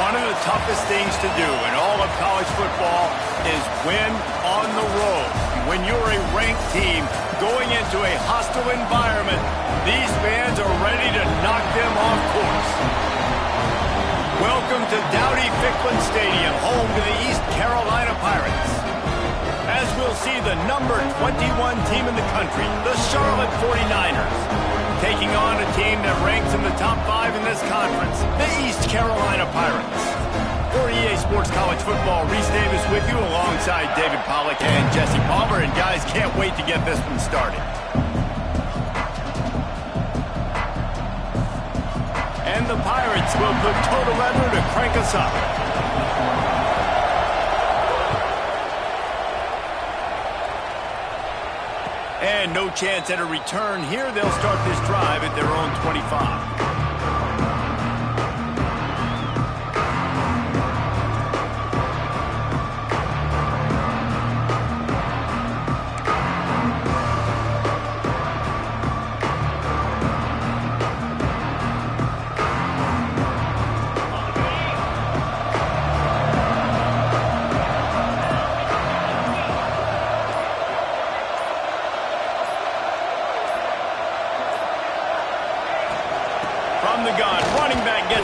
One of the toughest things to do in all of college football is win on the road. When you're a ranked team going into a hostile environment, these fans are ready to knock them off course. Welcome to Dowdy-Ficklen Stadium, home to the East Carolina Pirates. As we'll see the number 21 team in the country, the Charlotte 49ers, taking on a team that ranks in the top 5 in this conference, the East Carolina Pirates. For EA Sports College Football, Reese Davis with you alongside David Pollack and Jesse Palmer. And guys, can't wait to get this one started. And the Pirates will put total leather to crank us up. And no chance at a return here. They'll start this drive at their own 25.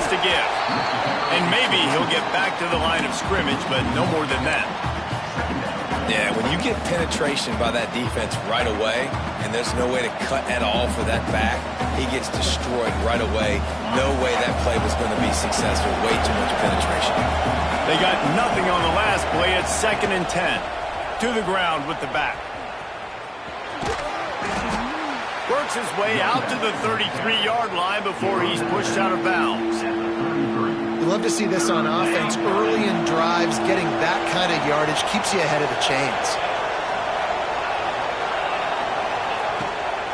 To give. And maybe he'll get back to the line of scrimmage, but no more than that. Yeah, when you get penetration by that defense right away, and there's no way to cut at all for that back, he gets destroyed right away. No way that play was going to be successful. Way too much penetration. They got nothing on the last play. It's 2nd and 10. To the ground with the back. Works his way out to the 33-yard line before he's pushed out of bounds. You love to see this on offense. Early in drives, getting that kind of yardage keeps you ahead of the chains.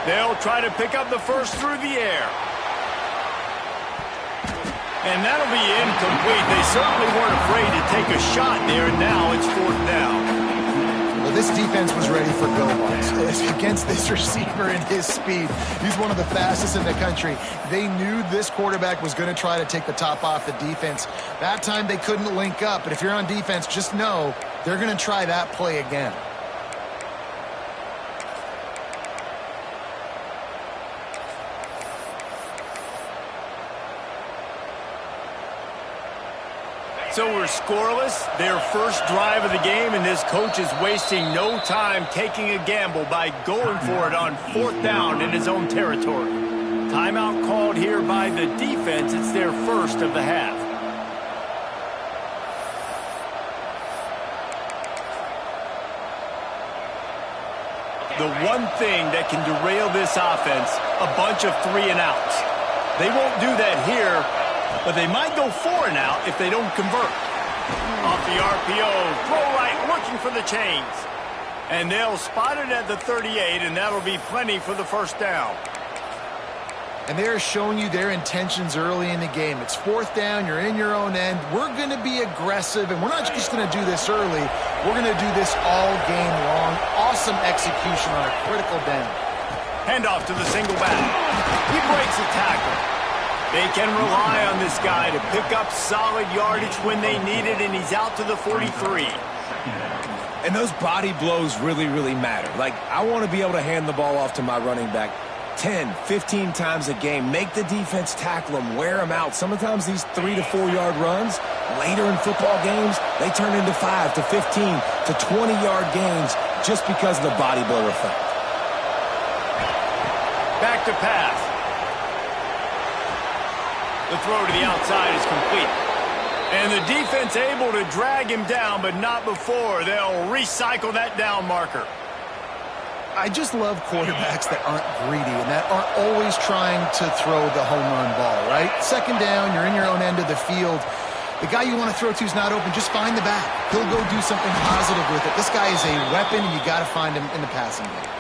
They'll try to pick up the first through the air. And that'll be incomplete. They certainly weren't afraid to take a shot there, and now it's 4th down. Well, this defense was ready for go-balls against this receiver and his speed. He's one of the fastest in the country. They knew this quarterback was going to try to take the top off the defense. That time they couldn't link up, but if you're on defense, just know they're going to try that play again. So we're scoreless, their first drive of the game, and this coach is wasting no time taking a gamble by going for it on 4th down in his own territory. Timeout called here by the defense. It's their first of the half. The one thing that can derail this offense, a bunch of 3-and-outs. They won't do that here, but they might go 4-and-out if they don't convert. Off the RPO, throw right, looking for the chains. And they'll spot it at the 38, and that'll be plenty for the first down. And they're showing you their intentions early in the game. It's 4th down, you're in your own end. We're going to be aggressive, and we're not just going to do this early. We're going to do this all game long. Awesome execution on a critical down. Handoff to the single back. He breaks a tackle. They can rely on this guy to pick up solid yardage when they need it, and he's out to the 43. And those body blows really, really matter. Like, I want to be able to hand the ball off to my running back 10, 15 times a game. Make the defense tackle them, wear them out. Sometimes these 3- to 4-yard runs, later in football games, they turn into 5 to 15 to 20-yard gains just because of the body blow effect. Back to pass. The throw to the outside is complete. And the defense able to drag him down, but not before. They'll recycle that down marker. I just love quarterbacks that aren't greedy and that aren't always trying to throw the home run ball, right? 2nd down, you're in your own end of the field. The guy you want to throw to is not open. Just find the back. He'll go do something positive with it. This guy is a weapon, and you got to find him in the passing game.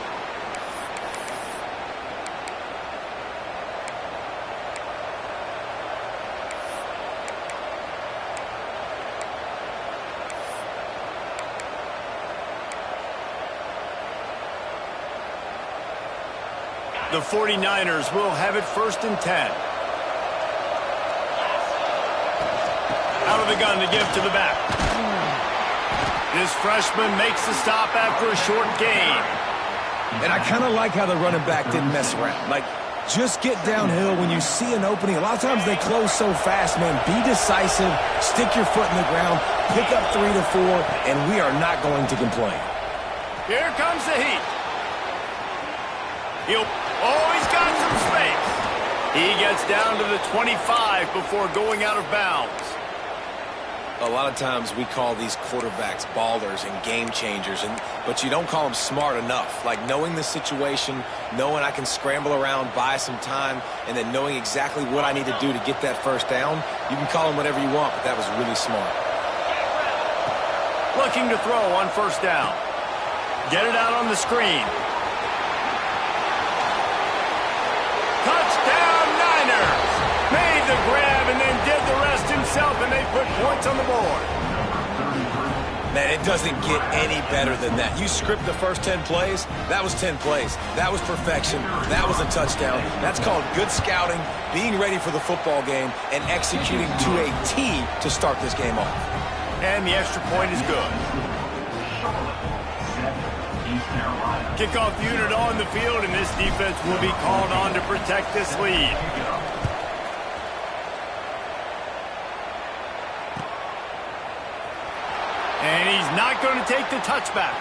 The 49ers will have it 1st and 10. Out of the gun to give to the back. This freshman makes the stop after a short gain. And I kind of like how the running back didn't mess around. Like, just get downhill when you see an opening. A lot of times they close so fast, man. Be decisive, stick your foot in the ground, pick up 3 to 4, and we are not going to complain. Here comes the heat. He's got some space. He gets down to the 25 before going out of bounds. A lot of times we call these quarterbacks ballers and game changers, but you don't call them smart enough. Like knowing the situation, knowing I can scramble around, buy some time, and then knowing exactly what I need to do to get that first down. You can call them whatever you want, but that was really smart. Looking to throw on first down. Get it out on the screen. Touchdown Niners! Made the grab and then did the rest himself, and they put points on the board. Man, it doesn't get any better than that. You script the first 10 plays, that was 10 plays. That was perfection. That was a touchdown. That's called good scouting, being ready for the football game, and executing to a T to start this game off. And the extra point is good. Kickoff unit on the field, and this defense will be called on to protect this lead. And he's not going to take the touchback.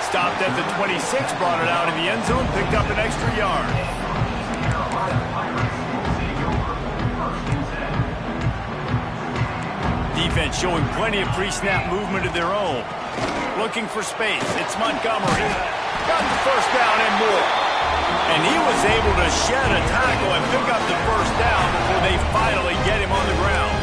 Stopped at the 26, brought it out in the end zone, picked up an extra yard. Defense showing plenty of pre-snap movement of their own. Looking for space. It's Montgomery. Got the first down and more. And he was able to shed a tackle and pick up the first down before they finally get him on the ground.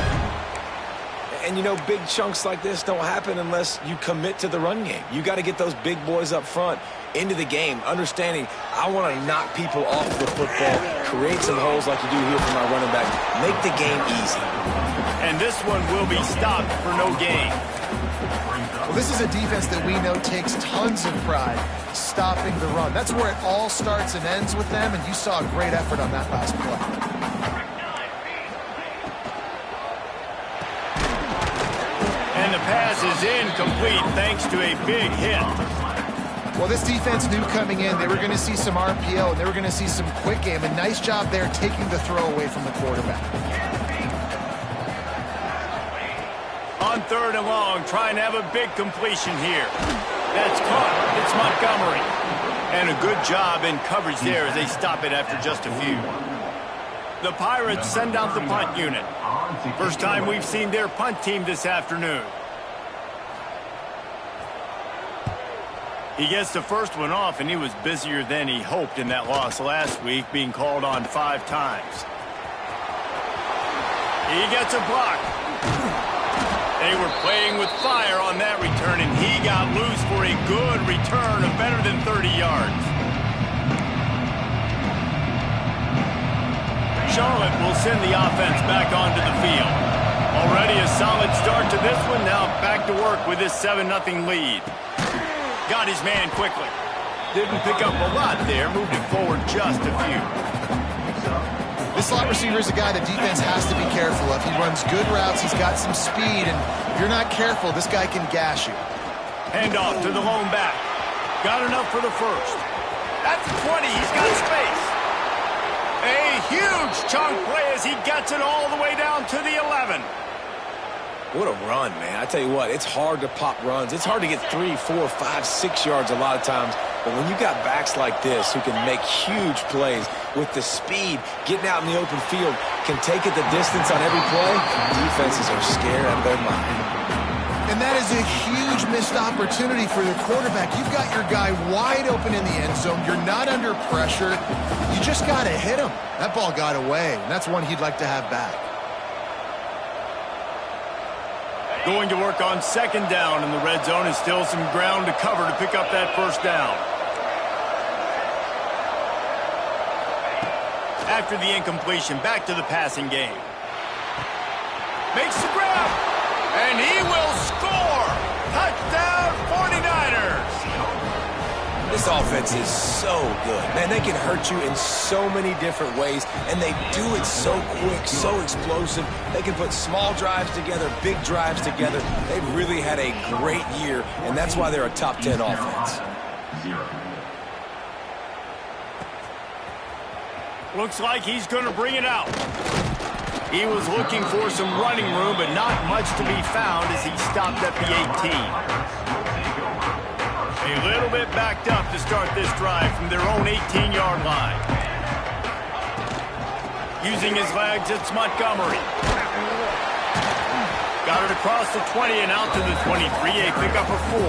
And, you know, big chunks like this don't happen unless you commit to the run game. You got to get those big boys up front into the game, understanding I want to knock people off the football, create some holes like you do here for my running back, make the game easy. And this one will be stopped for no gain. Well, this is a defense that we know takes tons of pride stopping the run. That's where it all starts and ends with them, and you saw a great effort on that last play. And the pass is incomplete thanks to a big hit. Well, this defense knew coming in they were going to see some RPO, and they were going to see some quick game. A nice job there taking the throw away from the quarterback. On third and long, trying to have a big completion here. That's caught. It's Montgomery. And a good job in coverage there as they stop it after just a few. The Pirates send out the punt unit. First time we've seen their punt team this afternoon. He gets the first one off, and he was busier than he hoped in that loss last week, being called on 5 times. He gets a block. They were playing with fire on that return, and he got loose for a good return of better than 30 yards. Charlotte will send the offense back onto the field. Already a solid start to this one. Now back to work with this 7-0 lead. Got his man quickly. Didn't pick up a lot there. Moved it forward just a few. This slot receiver is a guy the defense has to be careful of. He runs good routes. He's got some speed, and if you're not careful, this guy can gash you. Handoff to the lone back. Got enough for the first. At the 20, he's got space. A huge chunk play as he gets it all the way down to the 11. What a run, man. I tell you what, it's hard to pop runs. It's hard to get 3, 4, 5, 6 yards a lot of times. But when you got backs like this who can make huge plays with the speed, getting out in the open field, can take it the distance on every play, defenses are scared out of their mind. And that is a huge missed opportunity for the quarterback. You've got your guy wide open in the end zone. You're not under pressure. You just got to hit him. That ball got away, and that's one he'd like to have back. Going to work on second down in the red zone, and still some ground to cover to pick up that first down. After the incompletion, back to the passing game. Makes the grab, and he will score! Touchdown 49ers! This offense is so good. Man, they can hurt you in so many different ways, and they do it so quick, so explosive. They can put small drives together, big drives together. They've really had a great year, and that's why they're a top 10 offense. Looks like he's going to bring it out. He was looking for some running room, but not much to be found as he stopped at the 18. A little bit backed up to start this drive from their own 18-yard line. Using his legs, it's Montgomery. Got it across the 20 and out to the 23, a pickup of 4.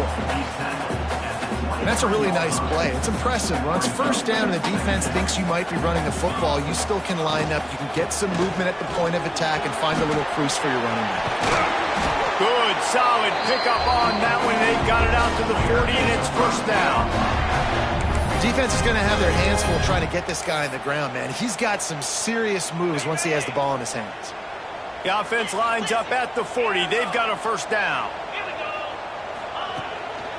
And that's a really nice play. It's impressive. When it's first down and the defense thinks you might be running the football, you still can line up. You can get some movement at the point of attack and find a little crease for your running back. Good, solid pickup on that one. They got it out to the 40, and it's first down. Defense is going to have their hands full trying to get this guy on the ground, man. He's got some serious moves once he has the ball in his hands. The offense lines up at the 40. They've got a first down.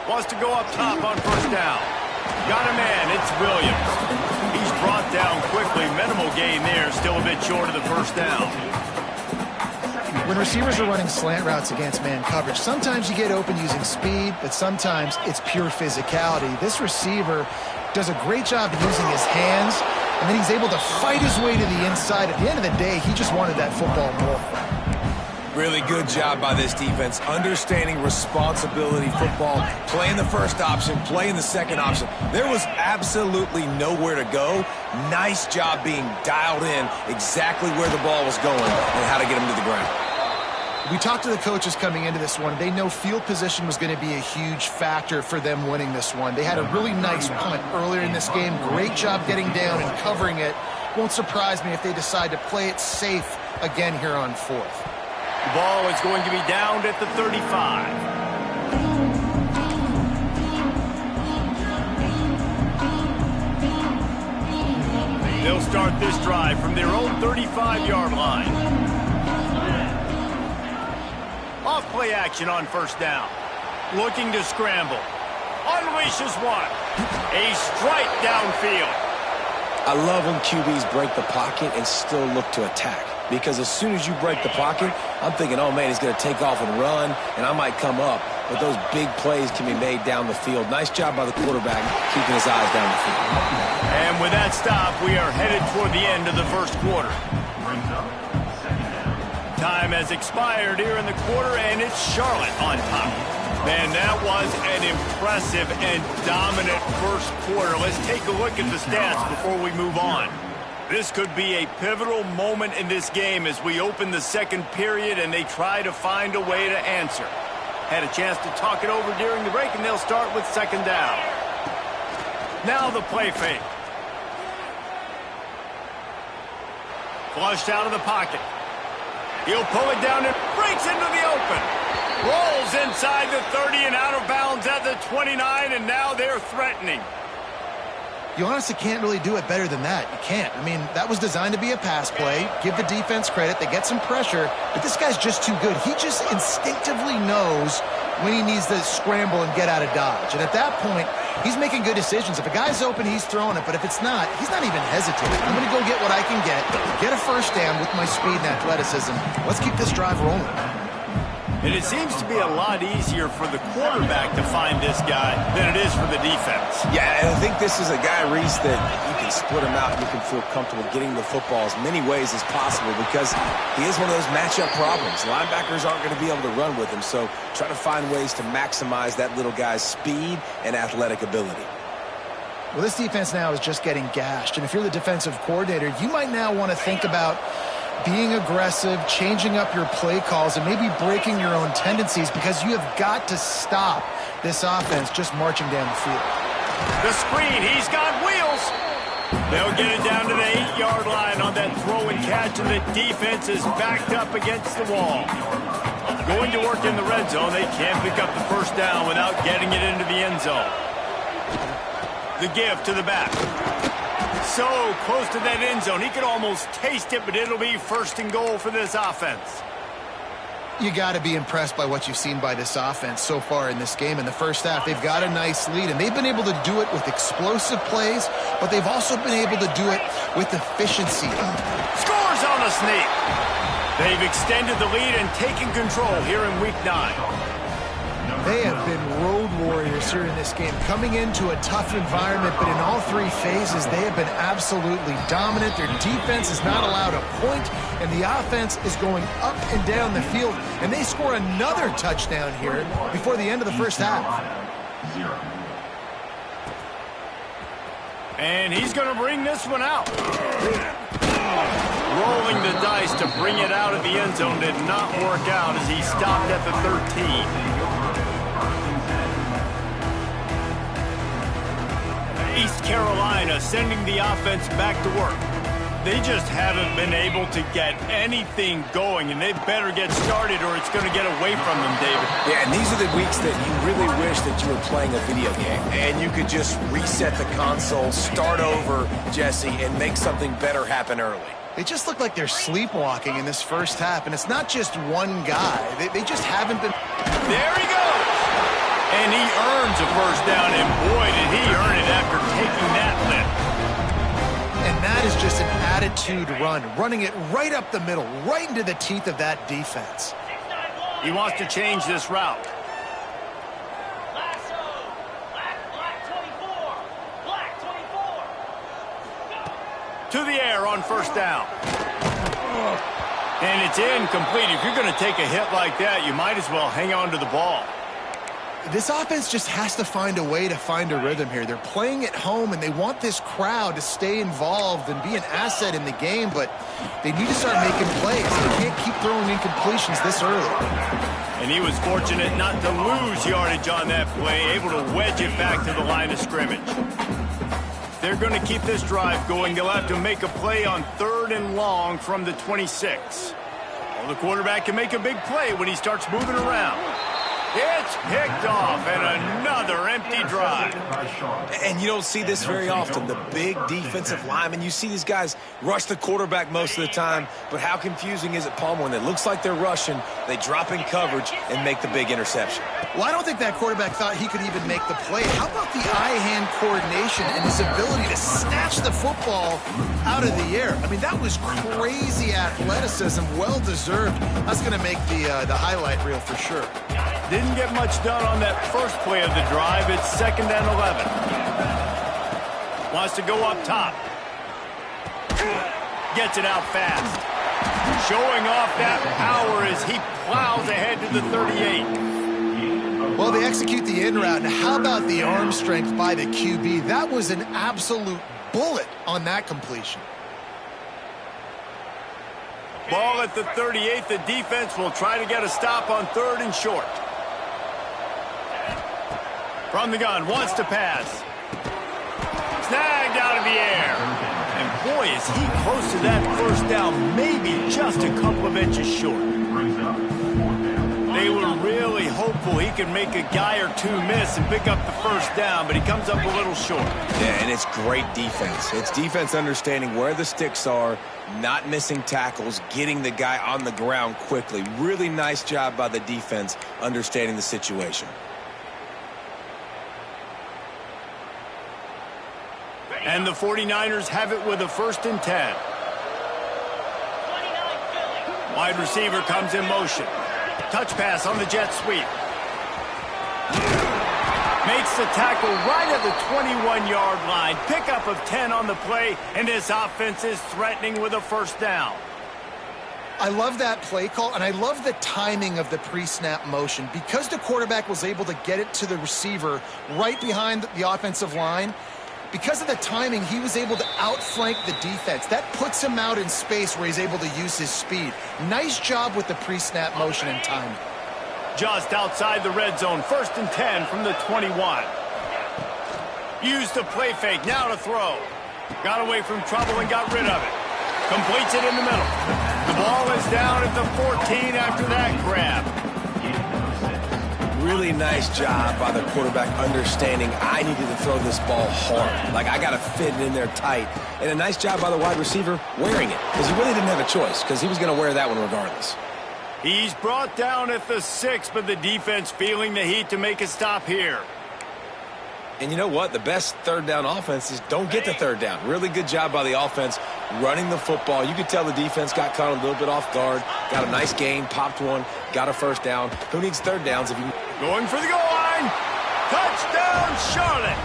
Wants to go up top on first down. Got a man. It's Williams. He's brought down quickly. Minimal gain there. Still a bit short of the first down. When receivers are running slant routes against man coverage, sometimes you get open using speed, but sometimes it's pure physicality. This receiver does a great job using his hands, and then he's able to fight his way to the inside. At the end of the day, he just wanted that football more. Really good job by this defense, understanding responsibility football, playing the first option, playing the second option. There was absolutely nowhere to go. Nice job being dialed in exactly where the ball was going and how to get him to the ground. We talked to the coaches coming into this one. They know field position was going to be a huge factor for them winning this one. They had a really nice punt earlier in this game. Great job getting down and covering it. Won't surprise me if they decide to play it safe again here on fourth. The ball is going to be downed at the 35. They'll start this drive from their own 35-yard line. Off play action on first down. Looking to scramble. Unleashes one. A strike downfield. I love when QBs break the pocket and still look to attack. Because as soon as you break the pocket, I'm thinking, oh, man, he's going to take off and run, and I might come up. But those big plays can be made down the field. Nice job by the quarterback keeping his eyes down the field. And with that stop, we are headed toward the end of the first quarter. Time has expired here in the quarter, and it's Charlotte on top. Man, that was an impressive and dominant first quarter. Let's take a look at the stats before we move on. This could be a pivotal moment in this game as we open the second period and they try to find a way to answer. Had a chance to talk it over during the break, and they'll start with second down. Now the play fake. Flushed out of the pocket. He'll pull it down and breaks into the open. Rolls inside the 30 and out of bounds at the 29, and now they're threatening. You honestly can't really do it better than that. You can't. I mean, that was designed to be a pass play. Give the defense credit. They get some pressure, but this guy's just too good. He just instinctively knows when he needs to scramble and get out of dodge. And at that point, he's making good decisions. If a guy's open, he's throwing it. But if it's not, he's not even hesitating. I'm going to go get what I can get a first down with my speed and athleticism. Let's keep this drive rolling. And it seems to be a lot easier for the quarterback to find this guy than it is for the defense. Yeah, and I think this is a guy, Reese, that you can split him out and you can feel comfortable getting the football as many ways as possible because he is one of those matchup problems. Linebackers aren't going to be able to run with him, so try to find ways to maximize that little guy's speed and athletic ability. Well, this defense now is just getting gashed, and if you're the defensive coordinator, you might now want to think about being aggressive, changing up your play calls, and maybe breaking your own tendencies because you have got to stop this offense just marching down the field. The screen, he's got wheels. They'll get it down to the 8-yard line on that throw and catch, and the defense is backed up against the wall. Going to work in the red zone, they can't pick up the first down without getting it into the end zone. The give to the back. So close to that end zone. He could almost taste it, but it'll be first and goal for this offense. You got to be impressed by what you've seen by this offense so far in this game. In the first half, they've got a nice lead, and they've been able to do it with explosive plays, but they've also been able to do it with efficiency. Scores on the sneak. They've extended the lead and taken control here in Week 9. They have been road warriors here in this game, coming into a tough environment, but in all three phases, they have been absolutely dominant. Their defense is not allowed a point, and the offense is going up and down the field, and they score another touchdown here before the end of the first half. And he's going to bring this one out. Rolling the dice to bring it out of the end zone did not work out as he stopped at the 13. East Carolina sending the offense back to work. They just haven't been able to get anything going, and they better get started or it's going to get away from them, David. Yeah, and these are the weeks that you really wish that you were playing a video game and you could just reset the console, start over, Jesse, and make something better happen early. They just look like they're sleepwalking in this first half, and it's not just one guy. They just haven't been... There he goes! And he earns a first down, and boy, did he earn it after taking that lift. And that is just an attitude run, running it right up the middle, right into the teeth of that defense. He wants to change this route. To the air on first down. And it's incomplete. If you're going to take a hit like that, you might as well hang on to the ball. This offense just has to find a way to find a rhythm here. They're playing at home, and they want this crowd to stay involved and be an asset in the game, but they need to start making plays. They can't keep throwing incompletions this early. And he was fortunate not to lose yardage on that play, able to wedge it back to the line of scrimmage. They're going to keep this drive going. They'll have to make a play on 3rd and long from the 26. Well, the quarterback can make a big play when he starts moving around. It's picked off, and another empty drive. And you don't see this very often, the big defensive linemen. You see these guys rush the quarterback most of the time, but how confusing is it, Palmer, when it looks like they're rushing, they drop in coverage and make the big interception? Well, I don't think that quarterback thought he could even make the play. How about the eye-hand coordination and his ability to snatch the football out of the air? I mean, that was crazy athleticism, well-deserved. That's going to make the highlight reel for sure. Didn't get much done on that first play of the drive. It's 2nd and 11. Wants to go up top. Gets it out fast. Showing off that power as he plows ahead to the 38. Well, they execute the in route. Now, how about the arm strength by the QB? That was an absolute bullet on that completion. Ball at the 38. The defense will try to get a stop on 3rd and short. From the gun, wants to pass. Snagged out of the air. And boy, is he close to that first down, maybe just a couple of inches short. They were really hopeful he could make a guy or two miss and pick up the first down, but he comes up a little short. Yeah, and it's great defense. It's defense understanding where the sticks are, not missing tackles, getting the guy on the ground quickly. Really nice job by the defense understanding the situation. And the 49ers have it with a 1st and 10. Wide receiver comes in motion. Touch pass on the jet sweep. Makes the tackle right at the 21-yard line. Pickup of 10 on the play, and this offense is threatening with a first down. I love that play call, and I love the timing of the pre-snap motion. Because the quarterback was able to get it to the receiver right behind the offensive line, because of the timing, he was able to outflank the defense. That puts him out in space where he's able to use his speed. Nice job with the pre-snap motion and timing. Just outside the red zone, 1st and 10 from the 21. Used the play fake, now to throw. Got away from trouble and got rid of it. Completes it in the middle. The ball is down at the 14 after that grab. Really nice job by the quarterback understanding I needed to throw this ball hard. Like, I got to fit it in there tight. And a nice job by the wide receiver wearing it, because he really didn't have a choice, because he was going to wear that one regardless. He's brought down at the 6, but the defense feeling the heat to make a stop here. And you know what? The best third down offense is don't get to third down. Really good job by the offense running the football. You could tell the defense got caught a little bit off guard. Got a nice gain, popped one, got a first down. Who needs third downs if you... Going for the goal line. Touchdown, Charlotte.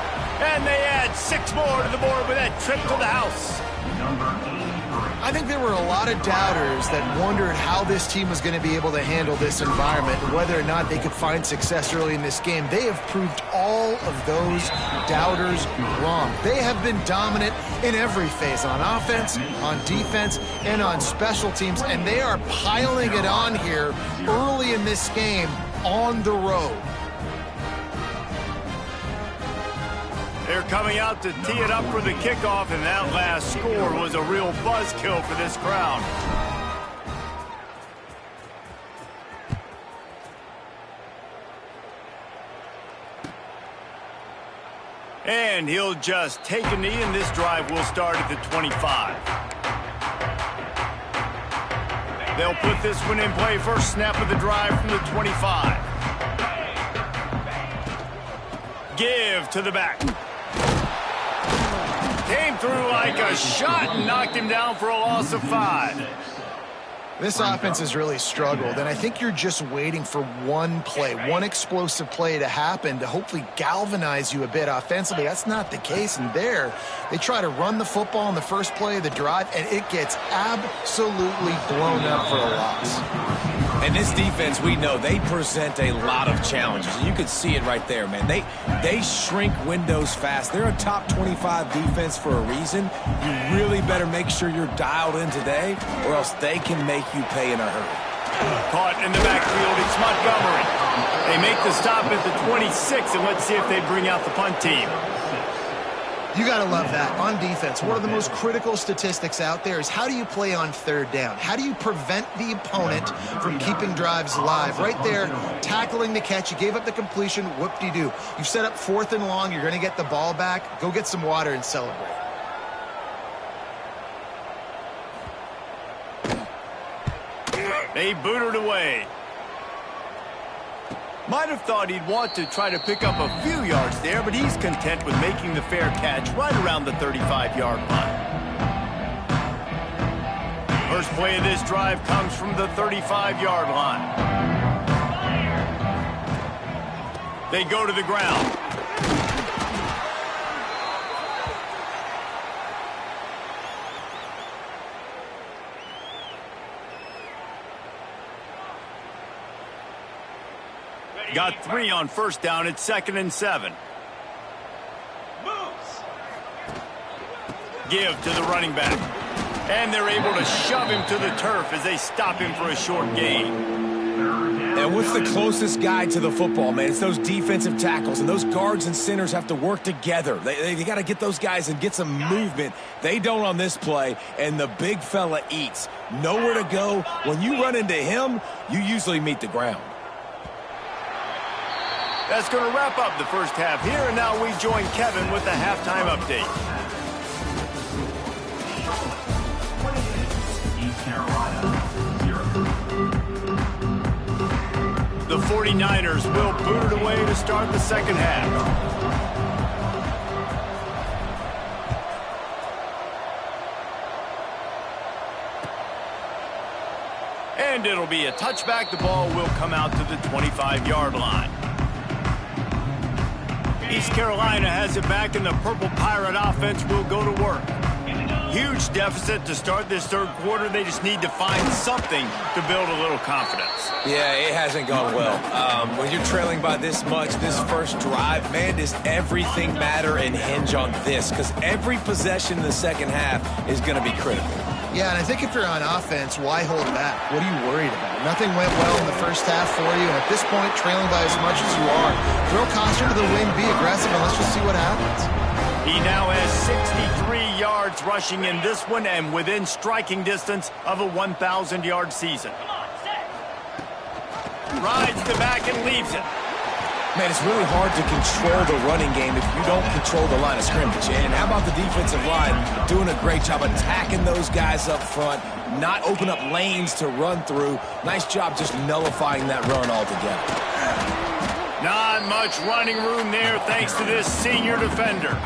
And they add 6 more to the board with that trip to the house. I think there were a lot of doubters that wondered how this team was going to be able to handle this environment and whether or not they could find success early in this game. They have proved all of those doubters wrong. They have been dominant in every phase, on offense, on defense, and on special teams, and they are piling it on here early in this game on the road. They're coming out to tee it up for the kickoff, and that last score was a real buzzkill for this crowd. And he'll just take a knee, and this drive will start at the 25. They'll put this one in play. First snap of the drive from the 25. Give to the back. Came through like a shot and knocked him down for a loss of 5. This offense has really struggled, and I think you're just waiting for one play, one explosive play to happen to hopefully galvanize you a bit offensively. That's not the case, and there they try to run the football in the first play of the drive, and it gets absolutely blown up for a loss. And this defense, we know, they present a lot of challenges. You can see it right there, man. They shrink windows fast. They're a top 25 defense for a reason. You really better make sure you're dialed in today, or else they can make you pay in a hurry. Caught in the backfield, it's Montgomery. They make the stop at the 26, and let's see if they bring out the punt team. You got to love that. On defense, one of the most critical statistics out there is how do you play on third down? How do you prevent the opponent from keeping drives alive? Right there, tackling the catch. You gave up the completion. Whoop-de-doo. You've set up 4th and long. You're going to get the ball back. Go get some water and celebrate. They booted away. Might have thought he'd want to try to pick up a few yards there, but he's content with making the fair catch right around the 35-yard line. First play of this drive comes from the 35-yard line. They go to the ground. Got 3 on first down. It's 2nd and 7. Give to the running back. And they're able to shove him to the turf as they stop him for a short gain. And what's the closest guy to the football, man? It's those defensive tackles, and those guards and centers have to work together. They got to get those guys and get some movement. They don't on this play, and the big fella eats. Nowhere to go. When you run into him, you usually meet the ground. That's going to wrap up the first half here, and now we join Kevin with the halftime update. The 49ers will boot it away to start the second half. And it'll be a touchback. The ball will come out to the 25-yard line. East Carolina has it back, and the Purple Pirate offense will go to work. Huge deficit to start this third quarter. They just need to find something to build a little confidence. Yeah, it hasn't gone well. When you're trailing by this much, this first drive, man, does everything matter and hinge on this? Because every possession in the second half is going to be critical. Yeah, and I think if you're on offense, why hold back? What are you worried about? Nothing went well in the first half for you, and at this point, trailing by as much as you are, throw caution to the wind, be aggressive, and let's just see what happens. He now has 63 yards rushing in this one and within striking distance of a 1,000-yard season. Rides the back and leaves it. Man, it's really hard to control the running game if you don't control the line of scrimmage. And how about the defensive line doing a great job attacking those guys up front, not open up lanes to run through. Nice job just nullifying that run altogether. Not much running room there thanks to this senior defender.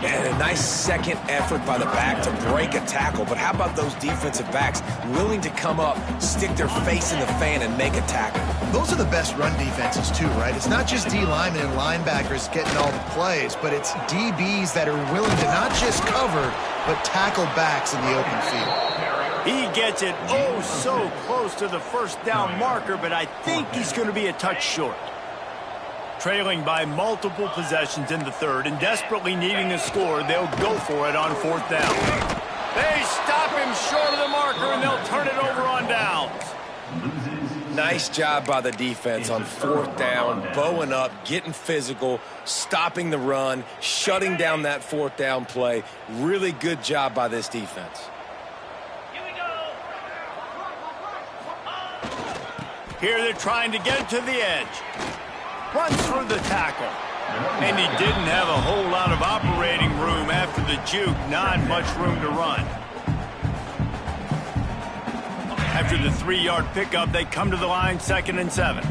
And a nice second effort by the back to break a tackle. But how about those defensive backs willing to come up, stick their face in the fan, and make a tackle? Those are the best run defenses too, right? It's not just D linemen and linebackers getting all the plays, but it's DBs that are willing to not just cover, but tackle backs in the open field. He gets it oh so close to the first down marker, but I think he's going to be a touch short. Trailing by multiple possessions in the third and desperately needing a score, they'll go for it on fourth down. They stop him short of the marker, and they'll turn it over on downs. Nice job by the defense on fourth down, bowing up, getting physical, stopping the run, shutting down that fourth down play. Really good job by this defense. Here they're trying to get it to the edge. Runs through the tackle. And he didn't have a whole lot of operating room after the juke. Not much room to run. After the 3-yard pickup, they come to the line, 2nd and 7.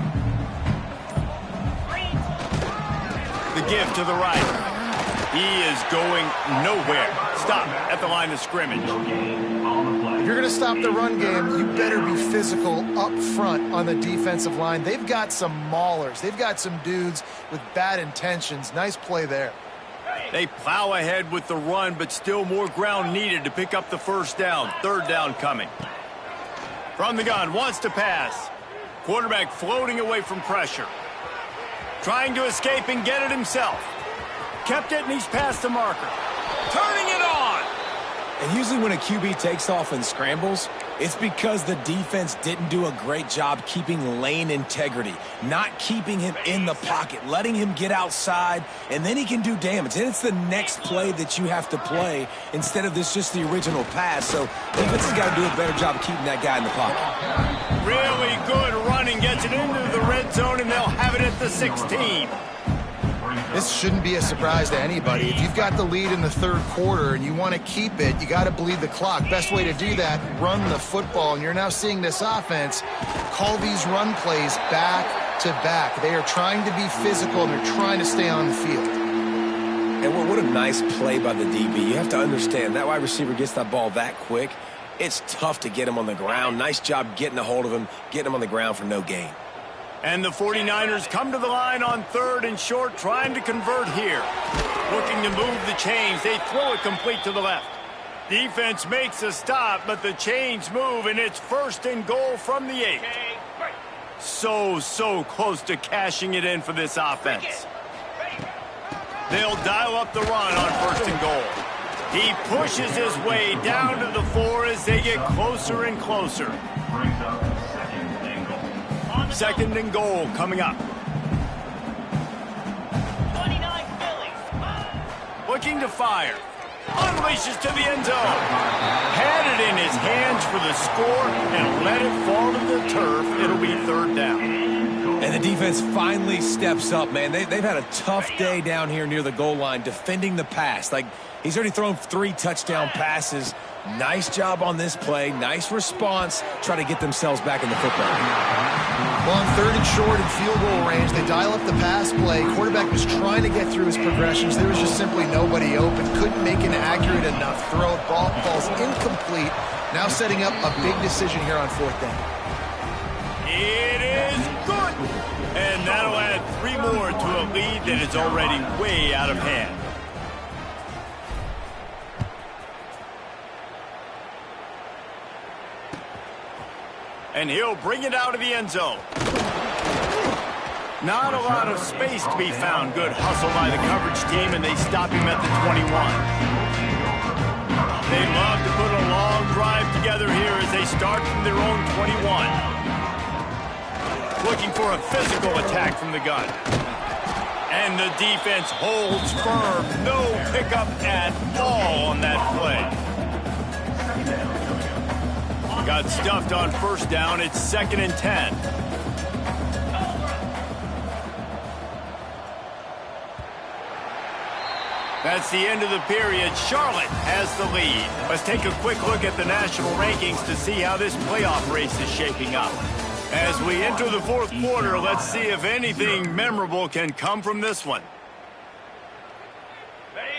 The give to the right. He is going nowhere. Stop at the line of scrimmage. If you're going to stop the run game, you better be physical up front on the defensive line. They've got some maulers. They've got some dudes with bad intentions. Nice play there. They plow ahead with the run, but still more ground needed to pick up the first down. 3rd down coming. From the gun, wants to pass. Quarterback floating away from pressure. Trying to escape and get it himself. Kept it, and he's past the marker. Turning it on! And usually when a QB takes off and scrambles, it's because the defense didn't do a great job keeping lane integrity, not keeping him in the pocket, letting him get outside, and then he can do damage. And it's the next play that you have to play instead of this just the original pass. So defense has got to do a better job of keeping that guy in the pocket. Really good running, gets it into the red zone, and they'll have it at the 16. This shouldn't be a surprise to anybody. If you've got the lead in the 3rd quarter and you want to keep it, you got to bleed the clock. Best way to do that, run the football. And you're now seeing this offense call these run plays back to back. They are trying to be physical, and they're trying to stay on the field. And what a nice play by the DB. You have to understand, that wide receiver gets that ball that quick, it's tough to get him on the ground. Nice job getting a hold of him, getting him on the ground for no gain. And the 49ers come to the line on 3rd and short, trying to convert here. Looking to move the chains. They throw it complete to the left. Defense makes a stop, but the chains move, and it's 1st and goal from the 8. So close to cashing it in for this offense. They'll dial up the run on 1st and goal. He pushes his way down to the 4 as they get closer and closer. 2nd and goal coming up. 29 Phillies. Looking to fire. Unleashes to the end zone. Had it in his hands for the score and let it fall to the turf. It'll be 3rd down. And the defense finally steps up, man. They've had a tough day down here near the goal line defending the pass. Like, he's already thrown 3 touchdown passes. Nice job on this play. Nice response. Try to get themselves back in the football. Well, on 3rd and short and field goal range, they dial up the pass play. Quarterback was trying to get through his progressions. There was just simply nobody open. Couldn't make an accurate enough throw. Ball falls incomplete. Now setting up a big decision here on 4th down. It is good. And that'll add 3 more to a lead that is already way out of hand. And he'll bring it out of the end zone. Not a lot of space to be found. Good hustle by the coverage team, and they stop him at the 21. They love to put a long drive together here as they start from their own 21. Looking for a physical attack from the gun. And the defense holds firm. No pickup at all on that play. Got stuffed on 1st down. It's 2nd and 10. That's the end of the period. Charlotte has the lead. Let's take a quick look at the national rankings to see how this playoff race is shaping up. As we enter the fourth quarter, let's see if anything memorable can come from this one.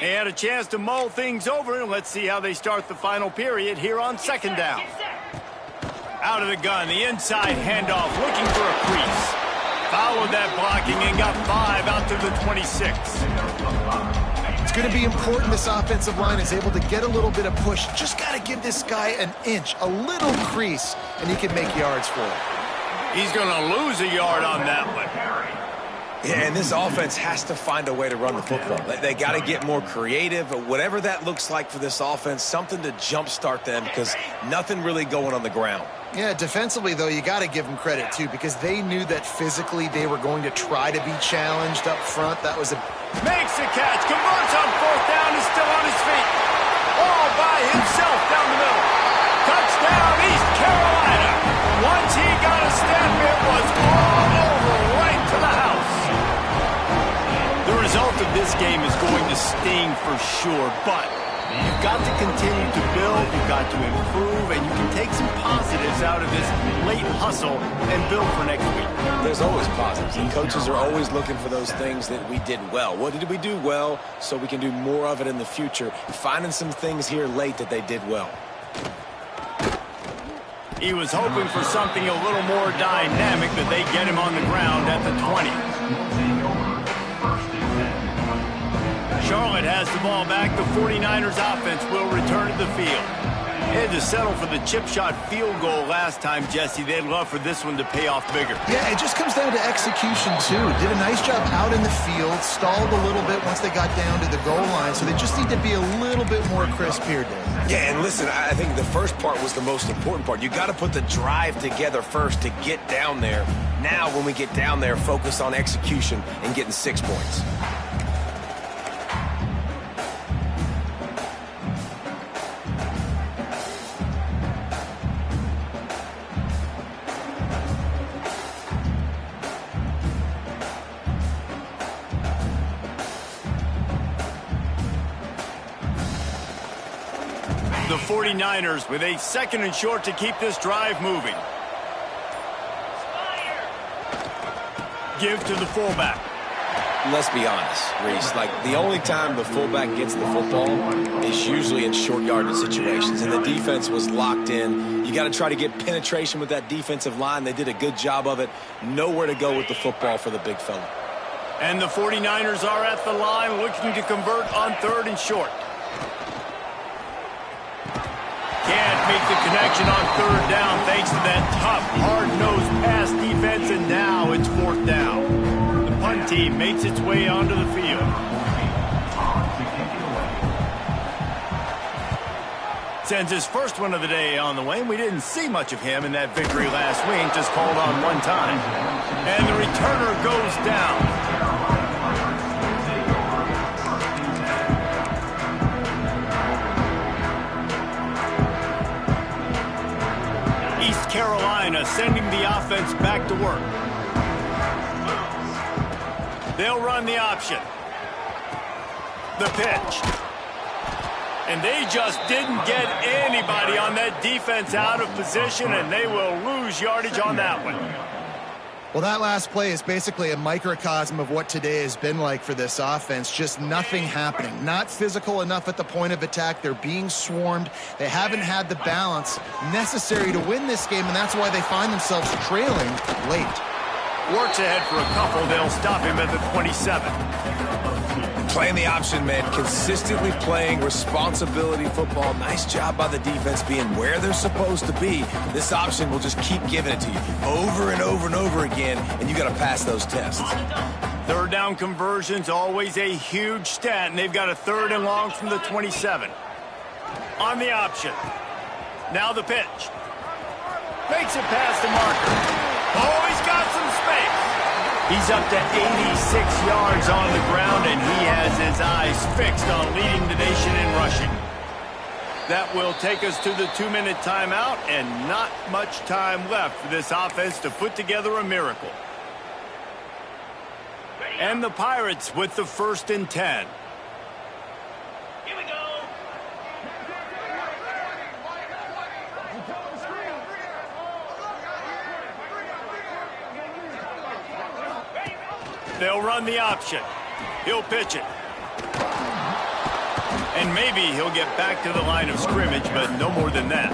They had a chance to mull things over, and let's see how they start the final period here on second down. Out of the gun, the inside handoff, looking for a crease. Followed that blocking and got 5 out to the 26. It's going to be important this offensive line is able to get a little bit of push. Just got to give this guy an inch, a little crease, and he can make yards for it. He's going to lose a yard on that one. Yeah, and this offense has to find a way to run the football. They got to get more creative, whatever that looks like for this offense, something to jumpstart them because nothing really going on the ground. Yeah, defensively, though, you got to give them credit, too, because they knew that physically they were going to try to be challenged up front. That was a... Makes the catch, converts on fourth down, is still on his feet. All by himself down the middle. Touchdown, East Carolina. Once he got a step, it was all over right to the house. The result of this game is going to sting for sure, but you've got to continue to build, you've got to improve, and you can take some positives out of this late hustle and build for next week. There's always positives, and coaches are always looking for those things that we did well. What did we do well so we can do more of it in the future? Finding some things here late that they did well. He was hoping for something a little more dynamic, but they get him on the ground at the 20. Charlotte has the ball back. The 49ers offense will return to the field. They had to settle for the chip shot field goal last time, Jesse. They'd love for this one to pay off bigger. Yeah, it just comes down to execution, too. Did a nice job out in the field, stalled a little bit once they got down to the goal line, so they just need to be a little bit more crisp here, Dave. Yeah, and listen, I think the first part was the most important part. You got to put the drive together first to get down there. Now, when we get down there, focus on execution and getting 6 points. The 49ers with a second and short to keep this drive moving. Give to the fullback. Let's be honest, Reese. Like, the only time the fullback gets the football is usually in short yardage situations, and the defense was locked in. You got to try to get penetration with that defensive line. They did a good job of it. Nowhere to go with the football for the big fella. And the 49ers are at the line looking to convert on third and short. Can't make the connection on third down thanks to that tough, hard-nosed pass defense, and now it's fourth down. The punt team makes its way onto the field. Sends his first one of the day on the way, and we didn't see much of him in that victory last week, just called on one time. And the returner goes down. Carolina sending the offense back to work. They'll run the option. The pitch. And they just didn't get anybody on that defense out of position, and they will lose yardage on that one. Well, that last play is basically a microcosm of what today has been like for this offense. Just nothing happening. Not physical enough at the point of attack. They're being swarmed. They haven't had the balance necessary to win this game, and that's why they find themselves trailing late. Works ahead for a couple. They'll stop him at the 27. Playing the option, man. Consistently playing responsibility football. Nice job by the defense being where they're supposed to be. This option will just keep giving it to you over and over and over again, and you got to pass those tests. Third down conversions, always a huge stat, and they've got a third and long from the 27. On the option. Now the pitch. Makes it past the marker. Oh, he's got some space. He's up to 86 yards on the ground, and he has his eyes fixed on leading the nation in rushing. That will take us to the 2-minute timeout, and not much time left for this offense to put together a miracle. And the Pirates with the 1st and 10. They'll run the option. He'll pitch it. And maybe he'll get back to the line of scrimmage, but no more than that.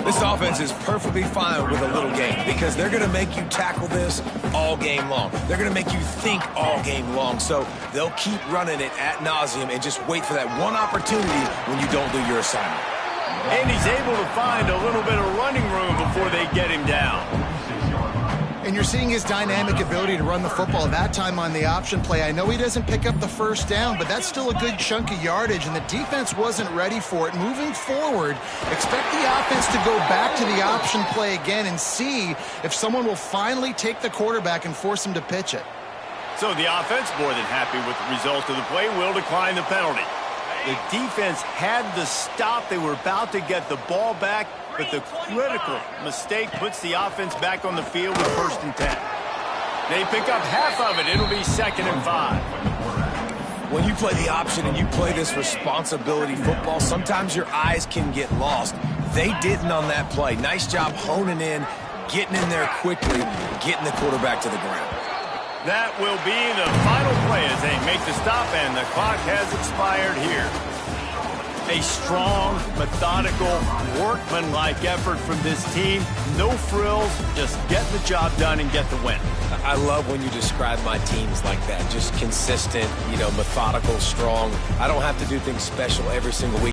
This offense is perfectly fine with a little game because they're going to make you tackle this all game long. They're going to make you think all game long. So they'll keep running it ad nauseum and just wait for that one opportunity when you don't do your assignment. And he's able to find a little bit of running room before they get him down. And you're seeing his dynamic ability to run the football, that time on the option play. I know he doesn't pick up the first down, but that's still a good chunk of yardage, and the defense wasn't ready for it. Moving forward, expect the offense to go back to the option play again and see if someone will finally take the quarterback and force him to pitch it. So the offense, more than happy with the result of the play, will decline the penalty. The defense had the stop. They were about to get the ball back, but the critical mistake puts the offense back on the field with 1st and 10. They pick up half of it. It'll be 2nd and 5. When you play the option and you play this responsibility football, sometimes your eyes can get lost. They didn't on that play. Nice job honing in, getting in there quickly, getting the quarterback to the ground. That will be the final play as they make the stop, and the clock has expired here. A strong, methodical, workmanlike effort from this team. No frills, just get the job done and get the win. I love when you describe my teams like that. Just consistent, methodical, strong. I don't have to do things special every single week.